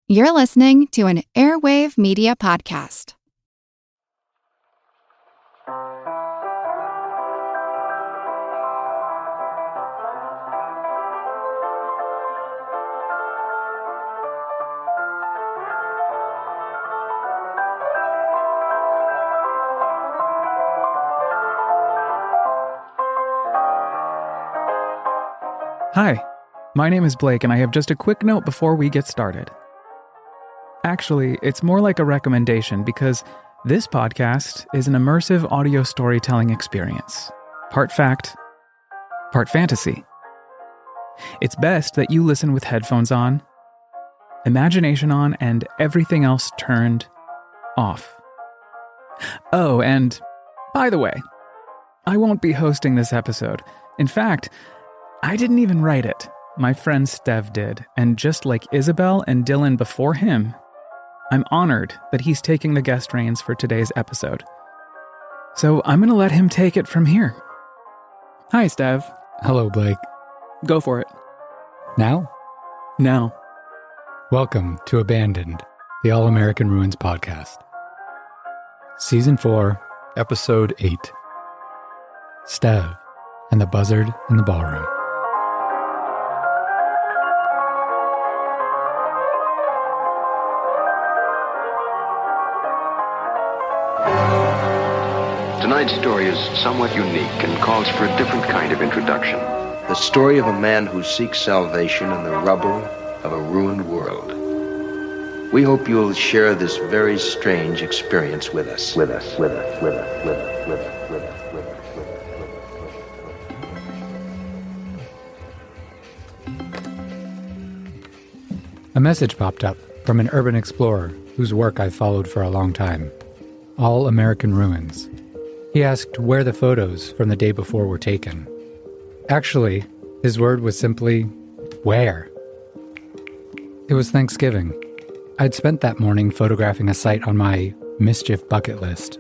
You're listening to an Airwave Media Podcast. Hi, my name is Blake, and I have just a quick note before we get started. Actually, it's more like a recommendation because this podcast is an immersive audio storytelling experience. Part fact, part fantasy. It's best that you listen with headphones on, imagination on, and everything else turned off. Oh, and by the way, I won't be hosting this episode. In fact, I didn't even write it. My friend Stev did, and just like Isabel and Dylan before him, I'm honored that he's taking the guest reins for today's episode. So I'm going to let him take it from here. Hi, Stev. Hello, Blake. Go for it. Now? Now. Welcome to Abandoned, the All-American Ruins podcast. Season 4, Episode 8. Stev and the Buzzard in the Ballroom. Tonight's story is somewhat unique and calls for a different kind of introduction. The story of a man who seeks salvation in the rubble of a ruined world. We hope you'll share this very strange experience with us. A message popped up from an urban explorer whose work I've followed for a long time. All-American Ruins. He asked where the photos from the day before were taken. Actually, his word was simply, where? It was Thanksgiving. I'd spent that morning photographing a site on my mischief bucket list.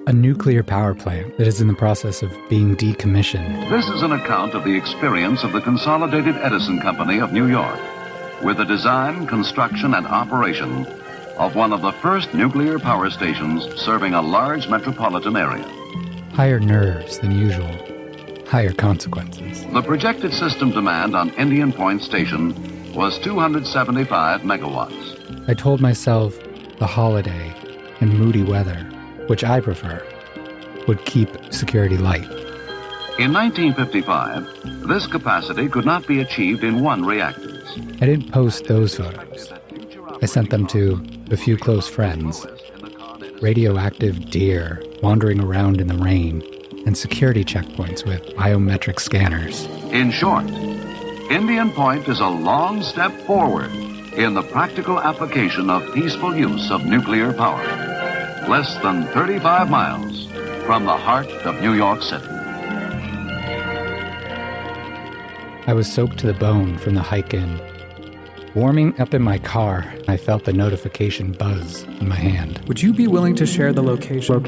A nuclear power plant that is in the process of being decommissioned. This is an account of the experience of the Consolidated Edison Company of New York, with the design, construction, and operation of one of the first nuclear power stations serving a large metropolitan area. Higher nerves than usual. Higher consequences. The projected system demand on Indian Point Station was 275 megawatts. I told myself the holiday and moody weather, which I prefer, would keep security light. In 1955, this capacity could not be achieved in one reactor. I didn't post those photos. I sent them to a few close friends. Radioactive deer wandering around in the rain, and security checkpoints with biometric scanners. In short, Indian Point is a long step forward in the practical application of peaceful use of nuclear power. Less than 35 miles from the heart of New York City. I was soaked to the bone from the hike in. Warming up in my car, I felt the notification buzz in my hand. Would you be willing to share the location?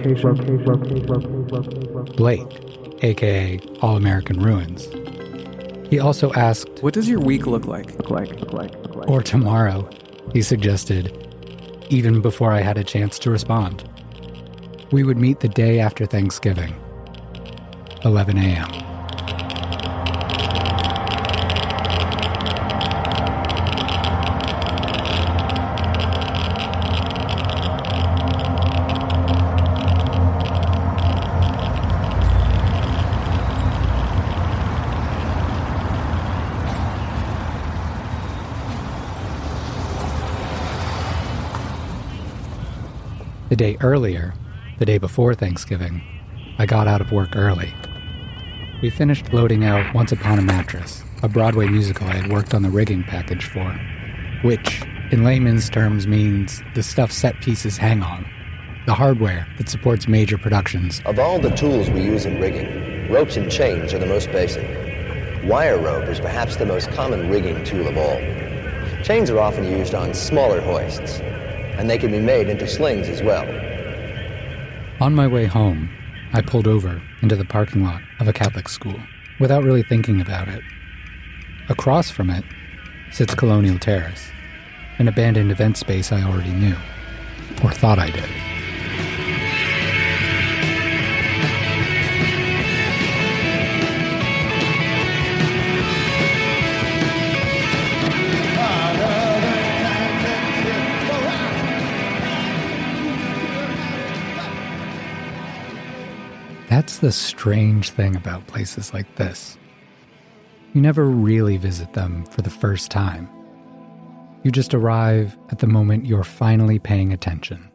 Blake, a.k.a. All-American Ruins. He also asked, What does your week look like? Or tomorrow, he suggested, even before I had a chance to respond. We would meet the day after Thanksgiving, 11 a.m. The day earlier, the day before Thanksgiving, I got out of work early. We finished loading out Once Upon a Mattress, a Broadway musical I had worked on the rigging package for, which, in layman's terms, means the stuff set pieces hang on, the hardware that supports major productions. Of all the tools we use in rigging, ropes and chains are the most basic. Wire rope is perhaps the most common rigging tool of all. Chains are often used on smaller hoists, and they can be made into slings as well. On my way home, I pulled over into the parking lot of a Catholic school without really thinking about it. Across from it sits Colonial Terrace, an abandoned event space I already knew, or thought I did. That's the strange thing about places like this. You never really visit them for the first time. You just arrive at the moment you're finally paying attention.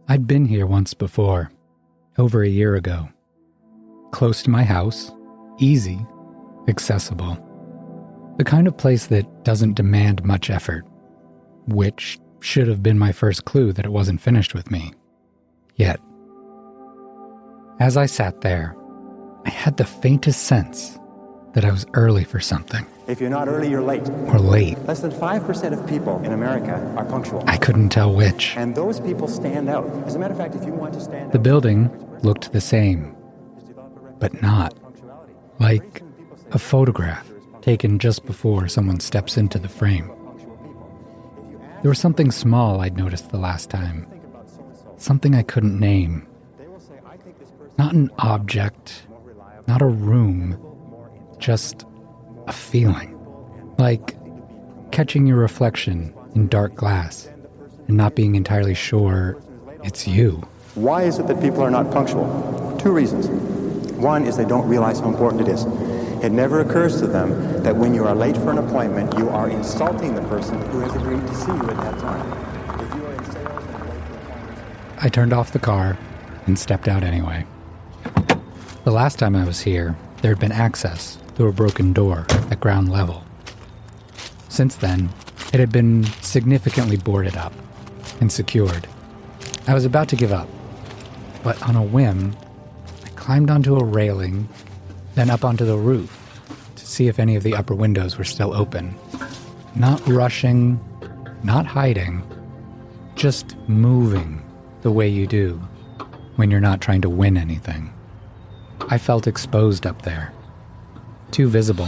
I'd been here once before, over a year ago. Close to my house, easy, accessible. The kind of place that doesn't demand much effort, which should have been my first clue that it wasn't finished with me. Yet. As I sat there, I had the faintest sense that I was early for something. If you're not early, you're late. Or late. Less than 5% of people in America are punctual. I couldn't tell which. And those people stand out. As a matter of fact, if you want to stand out... The building looked the same, but not. Like a photograph taken just before someone steps into the frame. There was something small I'd noticed the last time. Something I couldn't name. Not an object, not a room, just a feeling. Like catching your reflection in dark glass and not being entirely sure it's you. Why is it that people are not punctual? 2 reasons. One is they don't realize how important it is. It never occurs to them that when you are late for an appointment, you are insulting the person who has agreed to see you at that time. If you are in sales and late for appointments... I turned off the car and stepped out anyway. The last time I was here, there had been access through a broken door at ground level. Since then, it had been significantly boarded up and secured. I was about to give up, but on a whim, I climbed onto a railing, then up onto the roof to see if any of the upper windows were still open. Not rushing, not hiding, just moving the way you do when you're not trying to win anything. I felt exposed up there. Too visible.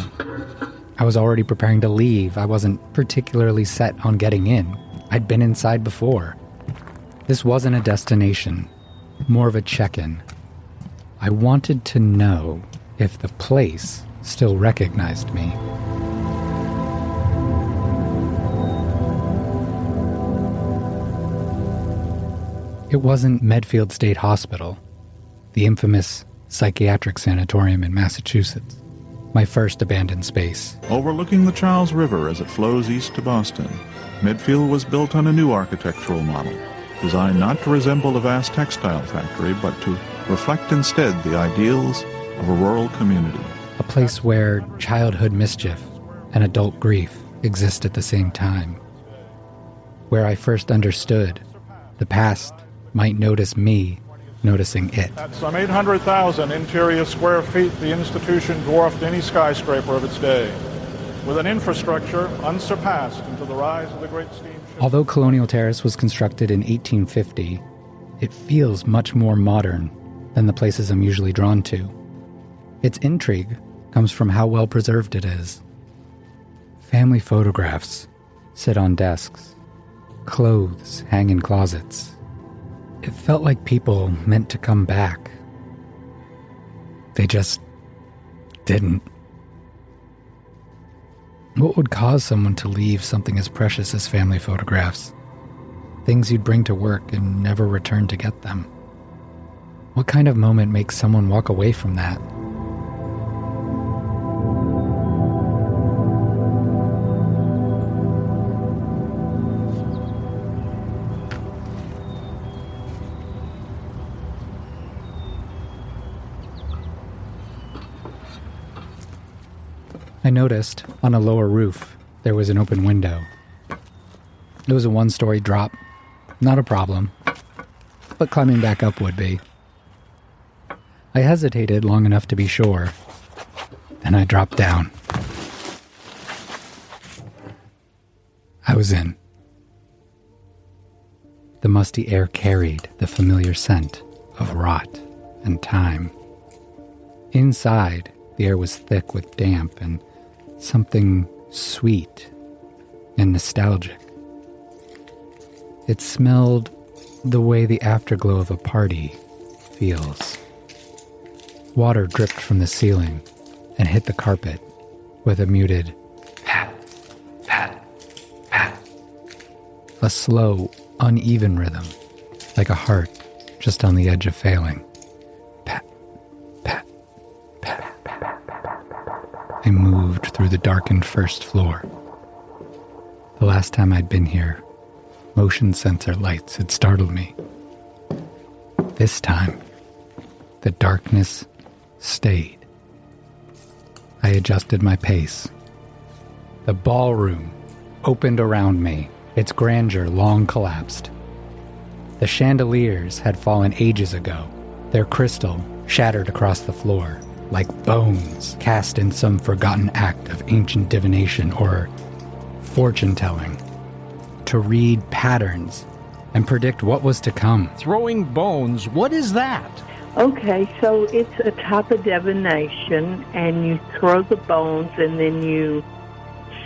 I was already preparing to leave. I wasn't particularly set on getting in. I'd been inside before. This wasn't a destination, more of a check-in. I wanted to know if the place still recognized me. It wasn't Medfield State Hospital, the infamous psychiatric sanatorium in Massachusetts, my first abandoned space. Overlooking the Charles River as it flows east to Boston, Medfield was built on a new architectural model, designed not to resemble a vast textile factory, but to reflect instead the ideals of a rural community. A place where childhood mischief and adult grief exist at the same time. Where I first understood the past might notice me noticing it. At some 800,000 interior square feet, the institution dwarfed any skyscraper of its day, with an infrastructure unsurpassed until the rise of the great steamship. Although Colonial Terrace was constructed in 1850, it feels much more modern than the places I'm usually drawn to. Its intrigue comes from how well preserved it is. Family photographs sit on desks. Clothes hang in closets. It felt like people meant to come back. They just didn't. What would cause someone to leave something as precious as family photographs? Things you'd bring to work and never return to get them. What kind of moment makes someone walk away from that? I noticed on a lower roof there was an open window. It was a 1-story drop, not a problem, but climbing back up would be. I hesitated long enough to be sure, then I dropped down. I was in. The musty air carried the familiar scent of rot and time. Inside, the air was thick with damp and something sweet, and nostalgic. It smelled the way the afterglow of a party feels. Water dripped from the ceiling and hit the carpet with a muted pat, pat, pat. A slow, uneven rhythm, like a heart just on the edge of failing. Pat, pat, pat, pat, pat, pat. I moved through the darkened first floor. The last time I'd been here, motion sensor lights had startled me. This time, the darkness stayed. I adjusted my pace. The ballroom opened around me, its grandeur long collapsed. The chandeliers had fallen ages ago, their crystal shattered across the floor, like bones cast in some forgotten act of ancient divination or fortune-telling, to read patterns and predict what was to come. Throwing bones, what is that? Okay, so it's a type of divination, and you throw the bones, and then you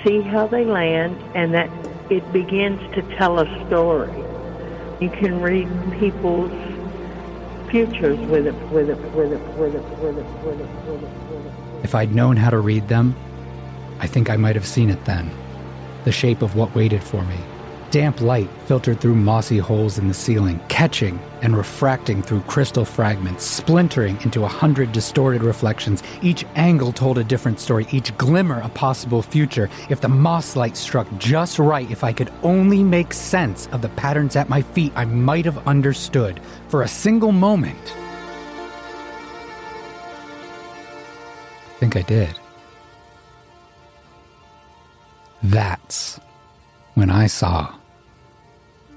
see how they land, and that it begins to tell a story. You can read people's futures with it. If I'd known how to read them, I think I might have seen it then. The shape of what waited for me. Damp light filtered through mossy holes in the ceiling, catching and refracting through crystal fragments, splintering into 100 distorted reflections. Each angle told a different story, each glimmer a possible future. If the moss light struck just right, if I could only make sense of the patterns at my feet, I might have understood for a single moment. I think I did. That's when I saw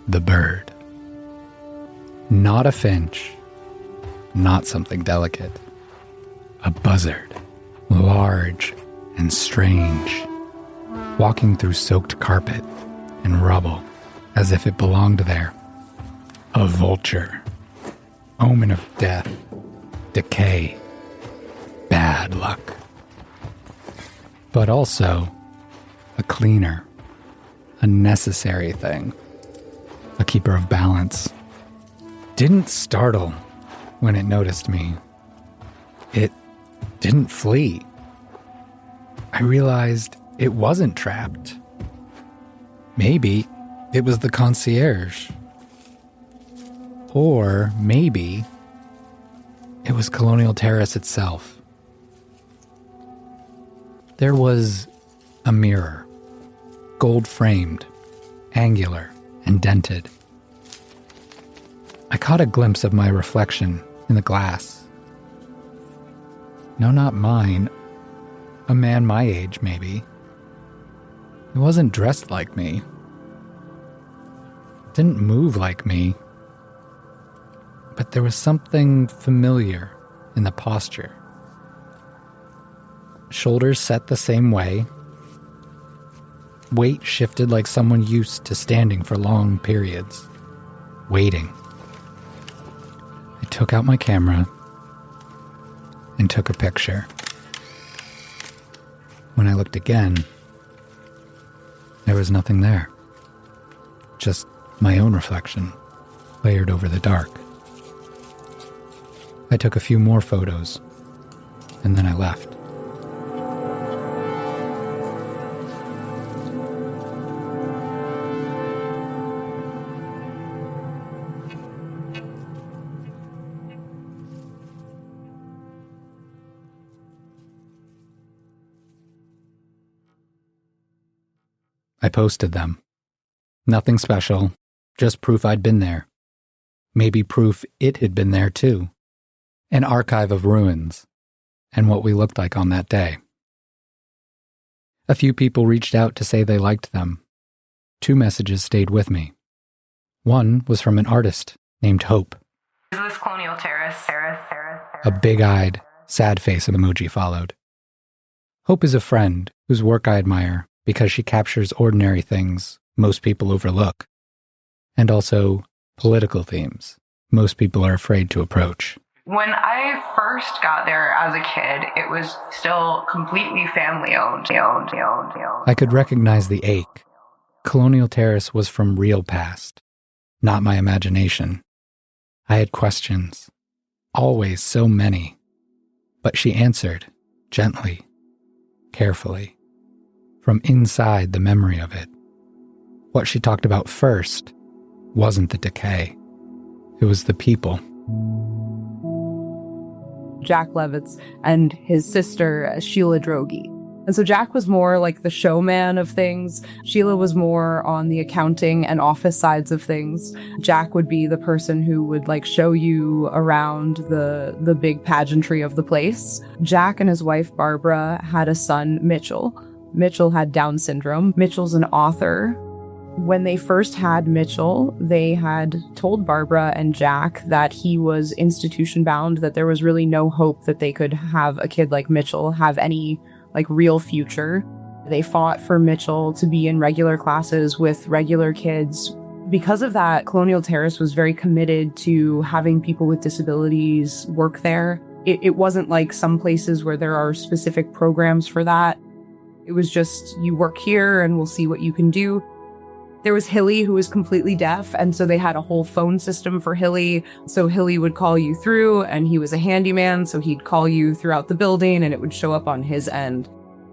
the bird. Not a finch, not something delicate. A buzzard, large and strange, walking through soaked carpet and rubble as if it belonged there. A vulture, omen of death, decay, bad luck. But also a cleaner, a necessary thing, a keeper of balance. Didn't startle when it noticed me. It didn't flee. I realized it wasn't trapped. Maybe it was the concierge. Or maybe it was Colonial Terrace itself. There was a mirror, gold-framed, angular, and dented. I caught a glimpse of my reflection in the glass. No, not mine. A man my age, maybe. He wasn't dressed like me. Didn't move like me. But there was something familiar in the posture. Shoulders set the same way. Weight shifted like someone used to standing for long periods. Waiting. I took out my camera and took a picture. When I looked again, there was nothing there. Just my own reflection, layered over the dark. I took a few more photos, and then I left. I posted them. Nothing special, just proof I'd been there. Maybe proof it had been there too. An archive of ruins, and what we looked like on that day. A few people reached out to say they liked them. 2 messages stayed with me. One was from an artist named Hope. Is this Colonial Terrace? A big-eyed, sad face emoji followed. Hope is a friend whose work I admire because she captures ordinary things most people overlook, and also political themes most people are afraid to approach. When I first got there as a kid, it was still completely family-owned. I could recognize the ache, Colonial Terrace was from real past, not my imagination. I had questions, always so many, but she answered, gently, carefully, from inside the memory of it. What she talked about first wasn't the decay, it was the people. Jack Levitz and his sister, Sheila Droege. And so Jack was more like the showman of things. Sheila was more on the accounting and office sides of things. Jack would be the person who would like show you around the big pageantry of the place. Jack and his wife, Barbara, had a son, Mitchell. Mitchell had Down syndrome. Mitchell's an author. When they first had Mitchell, they had told Barbara and Jack that he was institution bound, that there was really no hope that they could have a kid like Mitchell have any like real future. They fought for Mitchell to be in regular classes with regular kids. Because of that, Colonial Terrace was very committed to having people with disabilities work there. It wasn't like some places where there are specific programs for that. It was just, you work here and we'll see what you can do. There was Hilly, who was completely deaf, and so they had a whole phone system for Hilly. So Hilly would call you through, and he was a handyman, so he'd call you throughout the building, and it would show up on his end.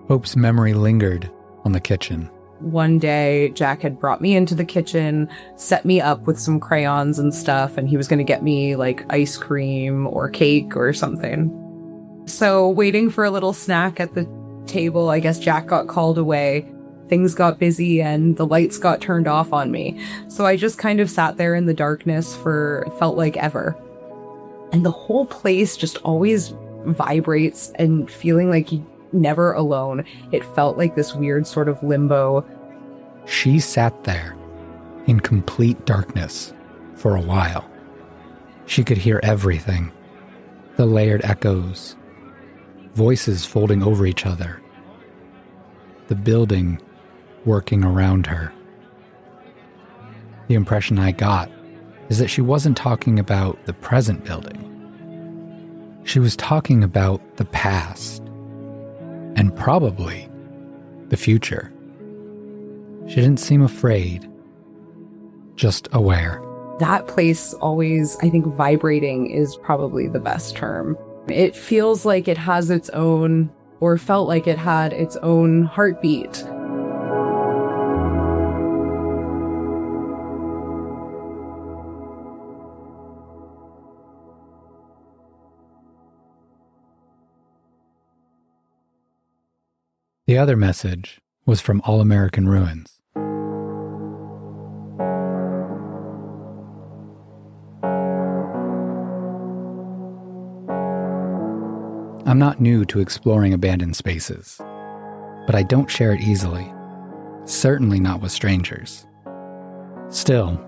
Hope's memory lingered on the kitchen. One day, Jack had brought me into the kitchen, set me up with some crayons and stuff, and he was going to get me, like, ice cream or cake or something. So, waiting for a little snack at the table, I guess Jack got called away. Things got busy and the lights got turned off on me. So I just kind of sat there in the darkness for, felt like ever. And the whole place just always vibrates and feeling like you're never alone. It felt like this weird sort of limbo. She sat there in complete darkness for a while. She could hear everything. The layered echoes, voices folding over each other, the building working around her. The impression I got is that she wasn't talking about the present building. She was talking about the past, and probably the future. She didn't seem afraid, just aware. That place always, I think vibrating is probably the best term. It feels like it has its own, or felt like it had its own heartbeat. The other message was from All American Ruins. I'm not new to exploring abandoned spaces, but I don't share it easily, certainly not with strangers. Still,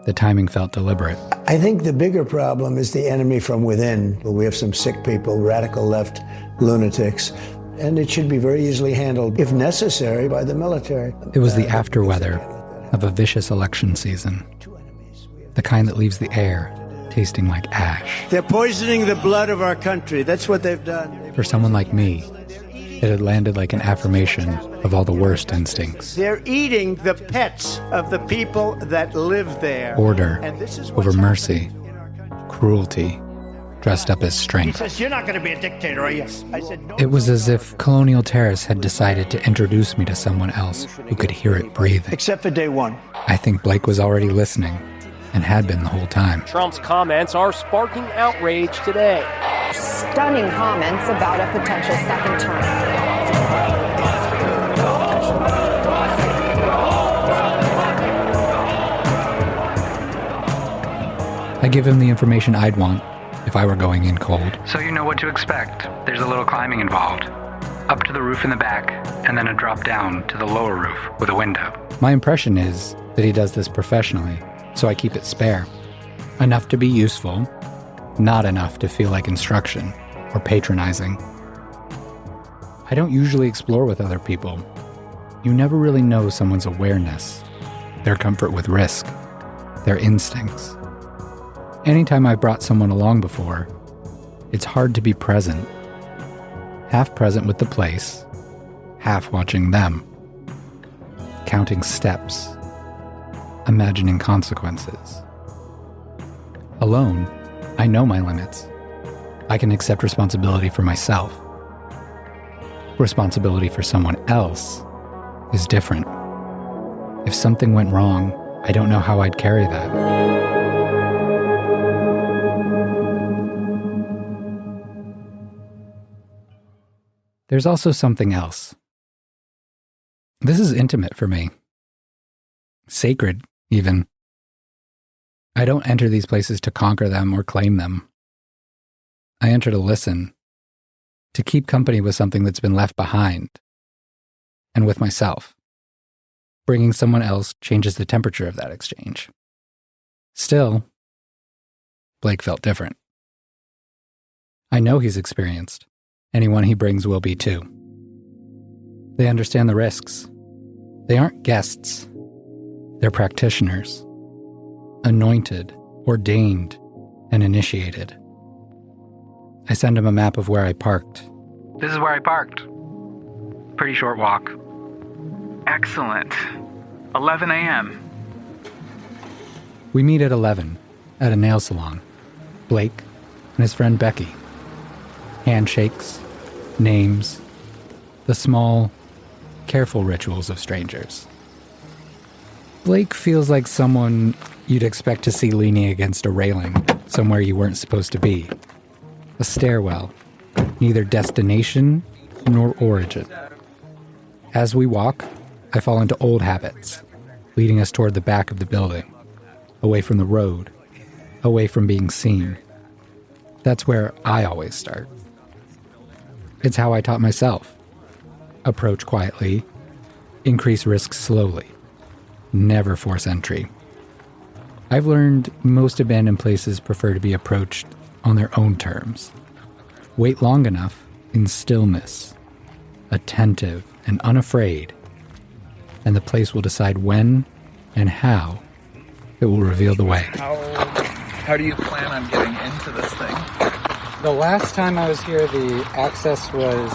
the timing felt deliberate. I think the bigger problem is the enemy from within. We have some sick people, radical left lunatics, and it should be very easily handled, if necessary, by the military. It was the afterweather of a vicious election season, the kind that leaves the air tasting like ash. They're poisoning the blood of our country. That's what they've done. For someone like me, it had landed like an affirmation of all the worst instincts. They're eating the pets of the people that live there. Order over mercy, cruelty dressed up as He strength. says, "You're not going to be a dictator, are you?" I said, "No." It was as if Colonial Terrace had decided to introduce me to someone else who could hear it breathing. Except for day one. I think Blake was already listening, and had been the whole time. Trump's comments are sparking outrage today. Stunning comments about a potential second term. I give him the information I'd want if I were going in cold. So you know what to expect. There's a little climbing involved. Up to the roof in the back, and then a drop down to the lower roof with a window. My impression is that he does this professionally, so I keep it spare. Enough to be useful, not enough to feel like instruction or patronizing. I don't usually explore with other people. You never really know someone's awareness, their comfort with risk, their instincts. Anytime I've brought someone along before, it's hard to be present. Half present with the place, half watching them. counting steps, imagining consequences. Alone, I know my limits. I can accept responsibility for myself. Responsibility for someone else is different. If something went wrong, I don't know how I'd carry that. There's also something else. This is intimate for me. Sacred, even. I don't enter these places to conquer them or claim them. I enter to listen, to keep company with something that's been left behind, and with myself. Bringing someone else changes the temperature of that exchange. Still, Blake felt different. I know he's experienced. Anyone he brings will be too. They understand the risks. They aren't guests. They're practitioners. Anointed, ordained, and initiated. I send him a map of where I parked. This is where I parked. Pretty short walk. Excellent. 11 a.m. We meet at 11 at a nail salon. Blake and his friend Becky. Handshakes, names, the small, careful rituals of strangers. Blake feels like someone you'd expect to see leaning against a railing somewhere you weren't supposed to be. A stairwell, neither destination nor origin. As we walk, I fall into old habits, leading us toward the back of the building, away from the road, away from being seen. That's where I always start. It's how I taught myself. Approach quietly, increase risk slowly, never force entry. I've learned most abandoned places prefer to be approached on their own terms. Wait long enough in stillness, attentive and unafraid, and the place will decide when and how it will reveal the way. How do you plan on getting into this thing? The last time I was here, the access was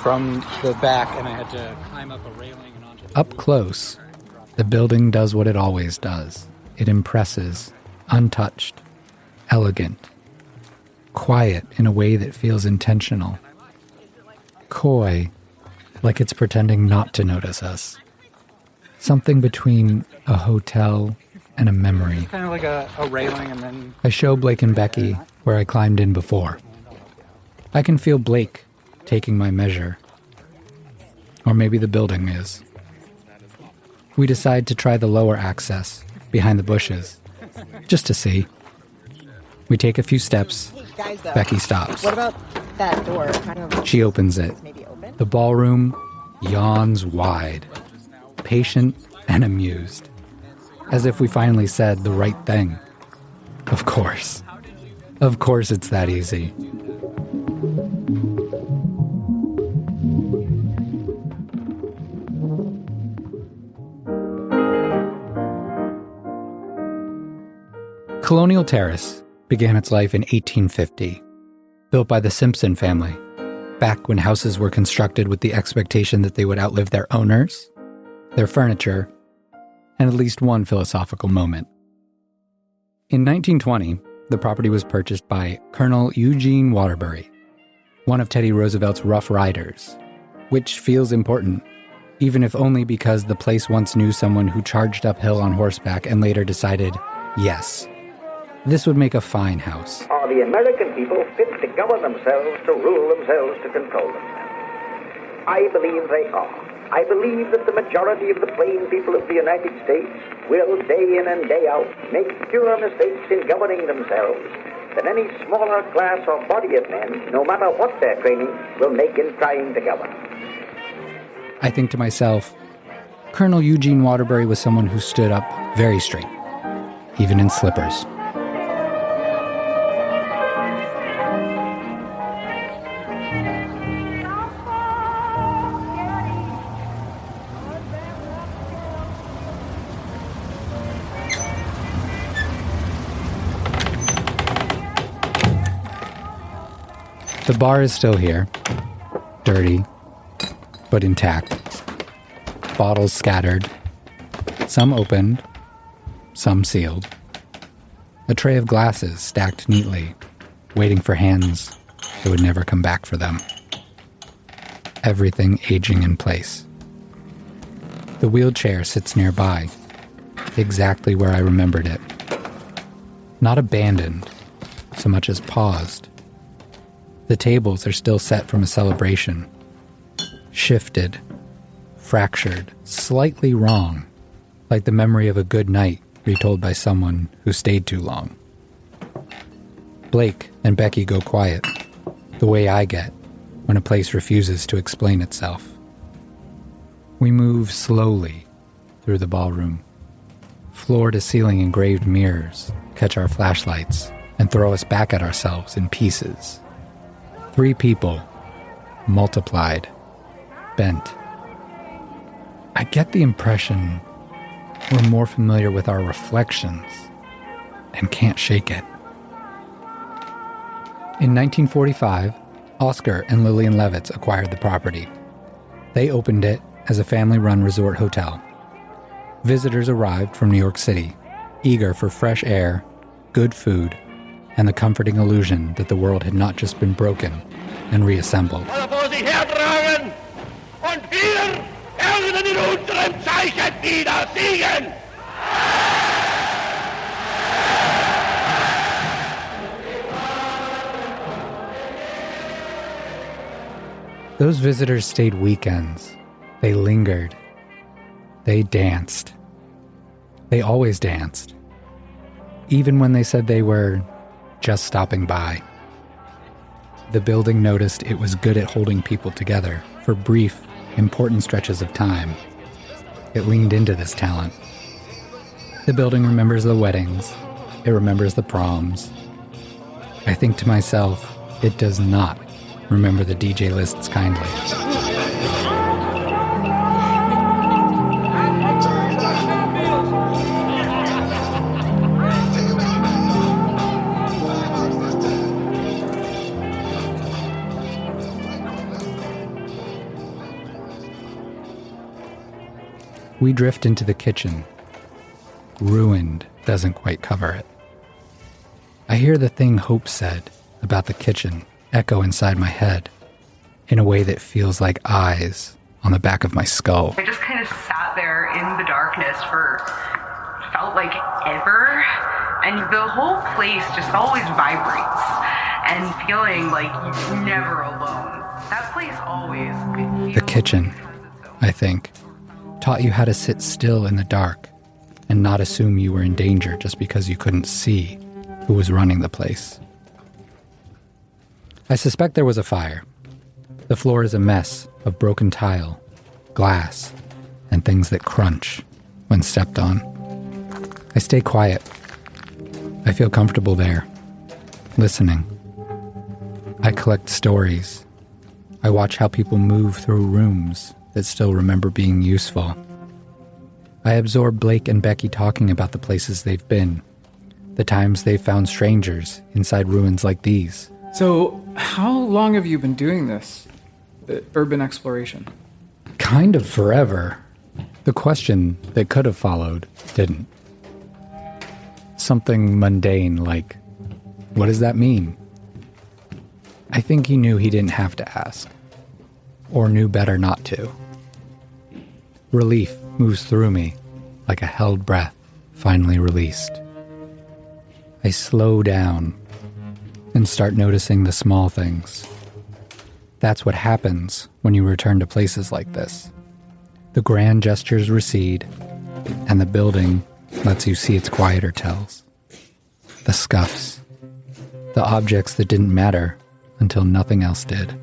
from the back, and I had to climb up a railing and onto the... Up close, the building does what it always does. It impresses, untouched, elegant, quiet in a way that feels intentional. Coy, like it's pretending not to notice us. Something between a hotel and a memory. Kind of like a railing and then... I show Blake and Becky where I climbed in before. I can feel Blake taking my measure. Or maybe the building is. We decide to try the lower access, behind the bushes, just to see. We take a few steps. Becky stops. What about that door? She opens it. The ballroom yawns wide, patient and amused, as if we finally said the right thing. Of course. Of course it's that easy. Colonial Terrace began its life in 1850, built by the Simpson family, back when houses were constructed with the expectation that they would outlive their owners, their furniture, and at least one philosophical moment. In 1920, the property was purchased by Colonel Eugene Waterbury, one of Teddy Roosevelt's Rough Riders, which feels important, even if only because the place once knew someone who charged uphill on horseback and later decided, yes, this would make a fine house. Are the American people fit to govern themselves, to rule themselves, to control themselves? I believe they are. I believe that the majority of the plain people of the United States will, day in and day out, make fewer mistakes in governing themselves than any smaller class or body of men, no matter what their training, will make in trying to govern. I think to myself, Colonel Eugene Waterbury was someone who stood up very straight, even in slippers. The bar is still here, dirty, but intact. bottles scattered, some opened, some sealed. A tray of glasses stacked neatly, waiting for hands that would never come back for them. Everything aging in place. The wheelchair sits nearby, exactly where I remembered it. Not abandoned, so much as paused. The tables are still set from a celebration. Shifted, fractured, slightly wrong, like the memory of a good night retold by someone who stayed too long. Blake and Becky go quiet, the way I get when a place refuses to explain itself. We move slowly through the ballroom. Floor-to-ceiling engraved mirrors catch our flashlights and throw us back at ourselves in pieces. 3 people, multiplied, bent. I get the impression we're more familiar with our reflections and can't shake it. In 1945, Oscar and Lillian Levitz acquired the property. They opened it as a family-run resort hotel. Visitors arrived from New York City, eager for fresh air, good food, and the comforting illusion that the world had not just been broken and reassembled. Those visitors stayed weekends. They lingered. They danced. They always danced. Even when they said they were just stopping by. The building noticed it was good at holding people together for brief, important stretches of time. It leaned into this talent. The building remembers the weddings. It remembers the proms. I think to myself, it does not remember the DJ lists kindly. We drift into the kitchen. Ruined doesn't quite cover it. I hear the thing Hope said about the kitchen echo inside my head in a way that feels like eyes on the back of my skull. I just kind of sat there in the darkness for, felt like ever, and the whole place just always vibrates, and feeling like you're never alone. That place always... The kitchen, I think, taught you how to sit still in the dark and not assume you were in danger just because you couldn't see who was running the place. I suspect there was a fire. The floor is a mess of broken tile, glass, and things that crunch when stepped on. I stay quiet. I feel comfortable there, listening. I collect stories. I watch how people move through rooms that still remember being useful. I absorb Blake and Becky talking about the places they've been, the times they've found strangers inside ruins like these. So, how long have you been doing this? The urban exploration? Kind of forever. The question that could have followed didn't. Something mundane like, what does that mean? I think he knew he didn't have to ask, or knew better not to. Relief moves through me like a held breath finally released. I slow down and start noticing the small things. That's what happens when you return to places like this. The grand gestures recede, and the building lets you see its quieter tells. The scuffs. The objects that didn't matter until nothing else did.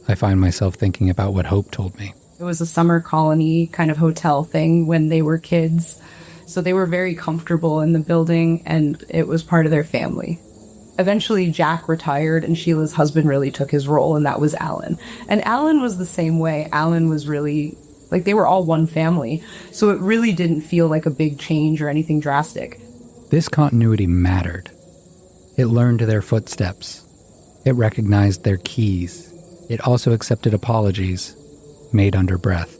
I find myself thinking about what Hope told me. It was a summer colony kind of hotel thing when they were kids. So they were very comfortable in the building, and it was part of their family. Eventually, Jack retired, and Sheila's husband really took his role, and that was Alan. And Alan was the same way. Alan was really, like, they were all one family. So it really didn't feel like a big change or anything drastic. This continuity mattered. It learned their footsteps. It recognized their keys. It also accepted apologies made under breath.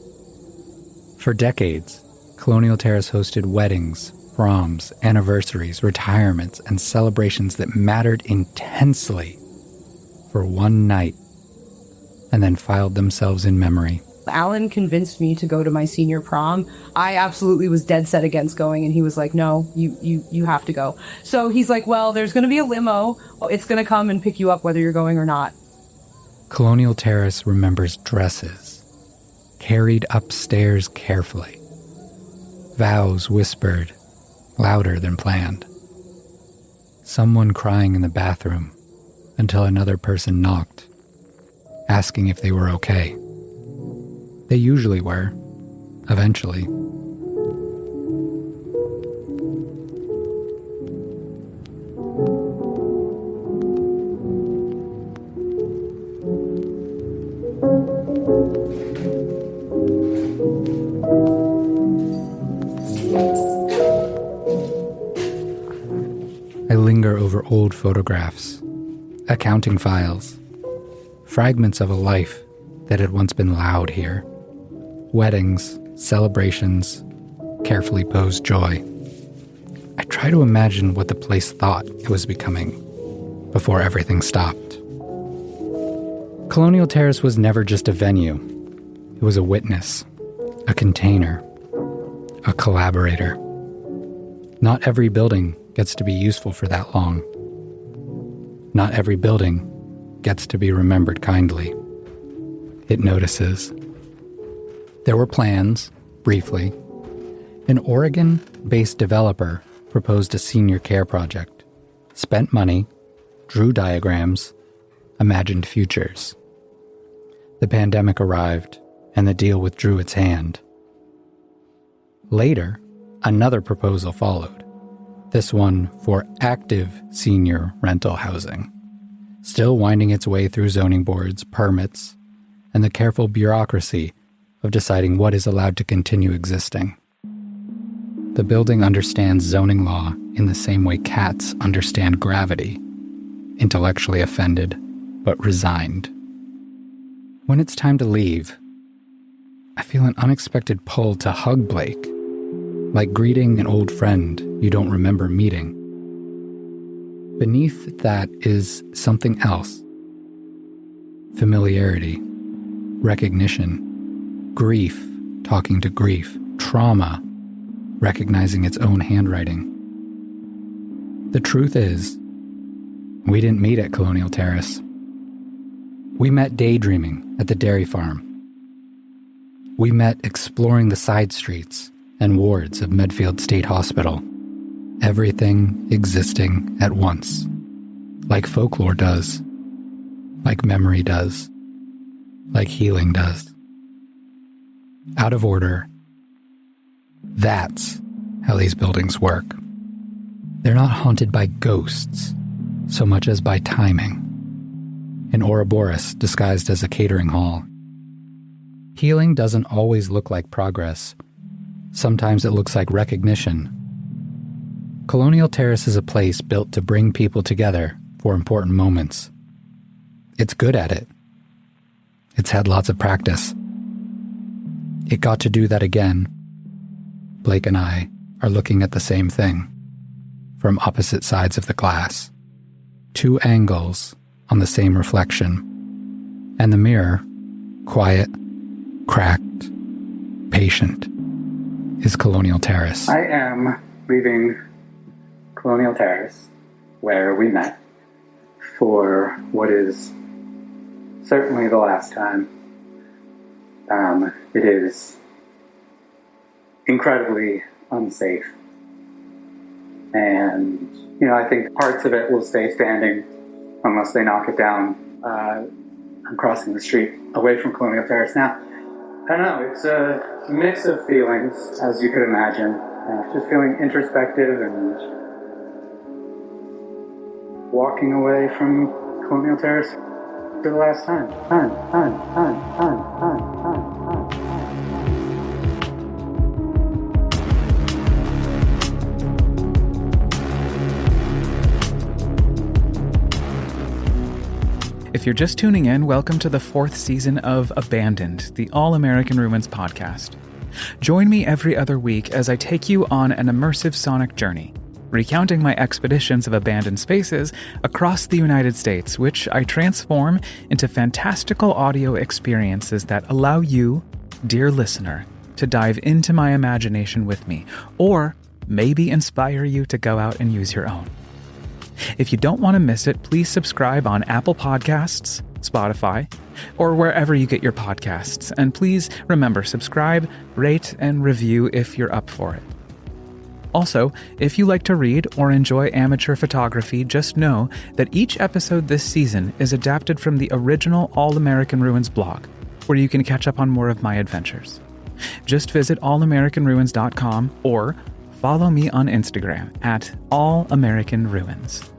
For decades, Colonial Terrace hosted weddings, proms, anniversaries, retirements, and celebrations that mattered intensely for one night, and then filed themselves in memory. Alan convinced me to go to my senior prom. I absolutely was dead set against going, and he was like, no, you have to go. So he's like, well, there's going to be a limo. It's going to come and pick you up whether you're going or not. Colonial Terrace remembers dresses, carried upstairs carefully. Vows whispered, louder than planned. Someone crying in the bathroom until another person knocked, asking if they were okay. They usually were, eventually. I linger over old photographs, accounting files, fragments of a life that had once been loud here. Weddings, celebrations, carefully posed joy. I try to imagine what the place thought it was becoming before everything stopped. Colonial Terrace was never just a venue. It was a witness, a container, a collaborator. Not every building gets to be useful for that long. Not every building gets to be remembered kindly. It notices. There were plans, briefly. An Oregon-based developer proposed a senior care project, spent money, drew diagrams, imagined futures. The pandemic arrived, and the deal withdrew its hand. Later, another proposal followed, this one for active senior rental housing, still winding its way through zoning boards, permits, and the careful bureaucracy of deciding what is allowed to continue existing. The building understands zoning law in the same way cats understand gravity, intellectually offended, but resigned. When it's time to leave, I feel an unexpected pull to hug Blake, like greeting an old friend you don't remember meeting. Beneath that is something else. Familiarity, recognition, grief talking to grief, trauma recognizing its own handwriting. The truth is, we didn't meet at Colonial Terrace. We met daydreaming at the dairy farm. We met exploring the side streets and wards of Medfield State Hospital, everything existing at once, like folklore does, like memory does, like healing does. Out of order. That's how these buildings work. They're not haunted by ghosts so much as by timing. An Ouroboros disguised as a catering hall. Healing doesn't always look like progress. Sometimes it looks like recognition. Colonial Terrace is a place built to bring people together for important moments. It's good at it. It's had lots of practice. It got to do that again. Blake and I are looking at the same thing, from opposite sides of the glass. Two angles on the same reflection. And the mirror, quiet, cracked, patient, is Colonial Terrace. I am leaving Colonial Terrace, where we met, for what is certainly the last time. It is incredibly unsafe. And, I think parts of it will stay standing unless they knock it down. I'm crossing the street away from Colonial Terrace now. I don't know, it's a mix of feelings, as you could imagine. Just feeling introspective and walking away from Colonial Terrace for the last time. If you're just tuning in, welcome to the 4th season of Abandoned, the All-American Ruins podcast. Join me every other week as I take you on an immersive sonic journey, recounting my expeditions of abandoned spaces across the United States, which I transform into fantastical audio experiences that allow you, dear listener, to dive into my imagination with me, or maybe inspire you to go out and use your own. If you don't want to miss it, please subscribe on Apple Podcasts, Spotify, or wherever you get your podcasts. And please remember, subscribe, rate, and review if you're up for it. Also, if you like to read or enjoy amateur photography, just know that each episode this season is adapted from the original All-American Ruins blog, where you can catch up on more of my adventures. Just visit allamericanruins.com or follow me on Instagram at allamericanruins.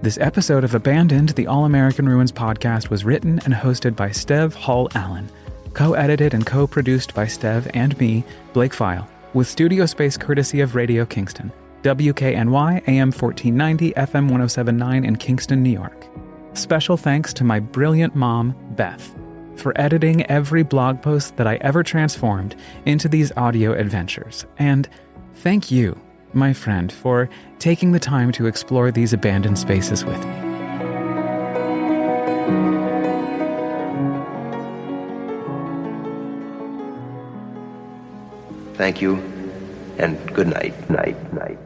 This episode of Abandoned, the All-American Ruins podcast was written and hosted by Stev Hull-Allen, co-edited and co-produced by Stev and me, Blake File, with studio space courtesy of Radio Kingston, WKNY AM 1490 FM 1079 in Kingston, New York. Special thanks to my brilliant mom, Beth, for editing every blog post that I ever transformed into these audio adventures. And thank you, my friend, for taking the time to explore these abandoned spaces with me. Thank you, and good night, night, night.